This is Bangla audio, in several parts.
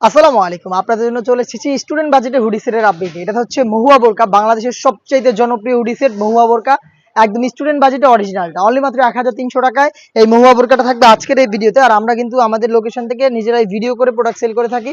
আসসালামু আলাইকুম। আপনাদের জন্য চলে এসেছি স্টুডেন্ট বাজেটে হুডি সেটের আপডেট। এটা হচ্ছে মহুয়া বোরকা, বাংলাদেশের সবচাইতে জনপ্রিয় হুডি সেট মহুয়া বোরকা। একদম স্টুডেন্ট বাজেটে অরিজিনালটা অনলি মাত্র 1300 টাকায় এই মহুয়া বোরকাটা থাকবে আজকের এই ভিডিওতে। আর আমরা কিন্তু আমাদের লোকেশন থেকে নিজেরাই ভিডিও করে প্রোডাক্ট সেল করে থাকি।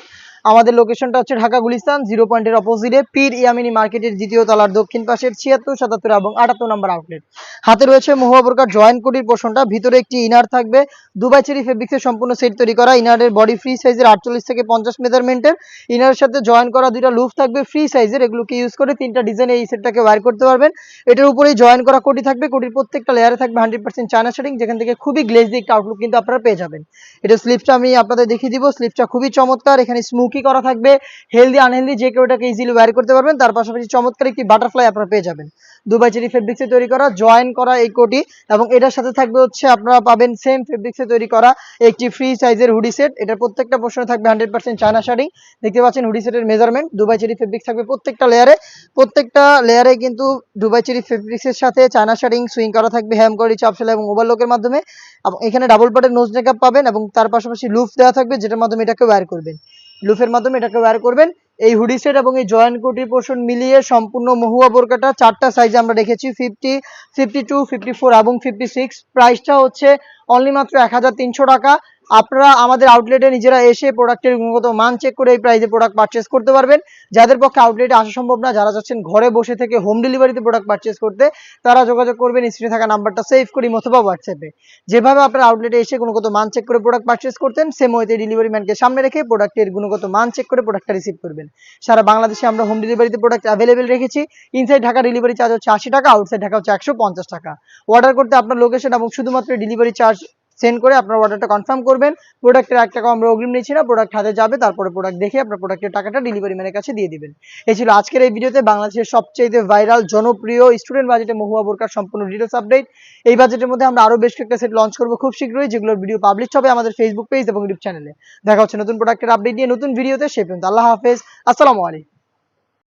আমাদের লোকেশনটা হচ্ছে ঢাকা গুলিস্তান 0 পয়েন্টের অপোজিটে পীর ইয়ামিনী মার্কেটের দ্বিতীয় তলার দক্ষিণ পাশের 76, 77 এবং 78 নম্বর আউটলেট। হাতে রয়েছে মহুয়া বোরকার জয়েন্ট কোটির পোর্শনটা, ভিতরে একটি ইনার থাকবে দুবাই চেরি ফেব্রিক্সের সম্পূর্ণ সেট তৈরি করা। ইনারের বডি ফ্রি সাইজের 48 থেকে 50 মেজারমেন্টের, ইনারের সাথে জয়েন করা দুইটা লুফ থাকবে ফ্রি সাইজের। এগুলোকে ইউজ করে তিনটা ডিজাইনে এই সেটটাকে ওয়্যার করতে পারবেন। এটার উপরেই জয়েন করা কোটি থাকবে, কোটির প্রত্যেকটা লেয়ারে থাকবে 100% চায়না শেডিং, যেখান থেকে খুবই গ্লেজি একটা আউটলুক কিন্তু আপনারা পেয়ে যাবেন। এটা স্লিপটা আমি আপনাদের দেখিয়ে দিব। স্লিপটা খুবই চমৎকার, এখানে স্মোকি করা থাকবে। হেলদি আনহেলদি যে কেউ এটাকে ইজিলি ওয়্যার করতে পারবেন। তার পাশাপাশি চমৎকার একটি বাটারফ্লাই আপনারা পেয়ে যাবেন। দুবাই চেরি ফেব্রিক্সে তৈরি করা জয়েন করা এই কোটি, এবং এটার সাথে থাকবে হচ্ছে আপনারা পাবেন সেম ফেব্রিক্সে তৈরি করা একটি ফ্রি সাইজের হুডি সেট। এটার প্রত্যেকটা পোর্শনে থাকবে 100% চায়না শাড়ি। দেখতে পাচ্ছেন হুডি সেটের মেজারমেন্ট দুবাই চেরি ফেব্রিক্স থাকবে প্রত্যেকটা লেয়ারে কিন্তু দুবাই চেরি ফেব্রিক্সের সাথে চায়না শাড়িং সুইং করা থাকবে হ্যাম করি চাপশালা এবং ওভারলকের মাধ্যমে। এবং এখানে ডাবল পার্টের নোজ মেকআপ পাবেন এবং তার পাশাপাশি লুফ দেওয়া থাকবে, যেটার মাধ্যমে এটাকে ওয়্যার করবেন। লুফের মাধ্যমে এটাকে ওয়্যার করবেন। এই হুডি সেট এবং এই জয়েন্ট কোটি পোর্শন মিলিয়ে সম্পূর্ণ মহুয়া বোরকাটা চারটা সাইজে আমরা রেখেছি, 50, 52, 54 এবং 56। প্রাইসটা হচ্ছে অনলি মাত্র 1300 টাকা। আপনারা আমাদের আউটলেটে নিজেরা এসে প্রোডাক্টের গুণগত মান চেক করে এই প্রাইসে প্রোডাক্ট পারচেস করতে পারবেন। যাদের পক্ষে আউটলেটে আসা সম্ভব না, যারা চাচ্ছেন ঘরে বসে থেকে হোম ডেলিভারিতে প্রোডাক্ট পারচেস করতে, তারা যোগাযোগ করবেন স্ক্রিনে থাকা নাম্বারটা সেভ করি অথবা হোয়াটসঅ্যাপে। যেভাবে আপনারা আউটলেটে এসে গুণগত মান চেক করে প্রোডাক্ট পারচেস করতেন, সেম ওয়েতে ডেলিভারি ম্যানকে সামনে রেখে প্রোডাক্টের গুণগত মান চেক করে প্রোডাক্টটা রিসিভ করবেন। সারা বাংলাদেশে আমরা হোম ডেলিভারিতে প্রোডাক্ট অ্যাভেলেবেল রেখেছি। ইনসাইড ঢাকা ডেলিভারি চার্জ হচ্ছে 80 টাকা, আউটসাইড ঢাকা হচ্ছে 150 টাকা। অর্ডার করতে আপনার লোকেশন এবং শুধুমাত্র ডেলিভারি চার্জ সেন্ড করে আপনার অর্ডারটা কনফার্ম করবেন। প্রোডাক্টের 1 টাকা আমরা অগ্রিম নিচ্ছি না, প্রোডাক্ট হাতে যাবে, তারপরে প্রোডাক্ট দেখে আপনার প্রোডাক্টের টাকাটা ডেলিভারি ম্যানের কাছে দিয়ে দিবেন। এই ছিল আজকের এই ভিডিওতে বাংলাদেশের সবচেয়ে ভাইরাল জনপ্রিয় স্টুডেন্ট বাজেটে মহুয়া বোরকার সম্পূর্ণ ডিটেইলস আপডেট। এই বাজেটের মধ্যে আমরা আরো বেশ কয়েকটা সেট লঞ্চ করব খুব শীঘ্রই, যেগুলোর ভিডিও পাবলিশ হবে আমাদের ফেসবুক পেজ এবং ইউটিউব চ্যানেলে। দেখা হচ্ছে নতুন প্রোডাক্টের আপডেট নিয়ে নতুন ভিডিওতে। সে পর্যন্ত আল্লাহ হাফেজ, আসসালামু আলাইকুম।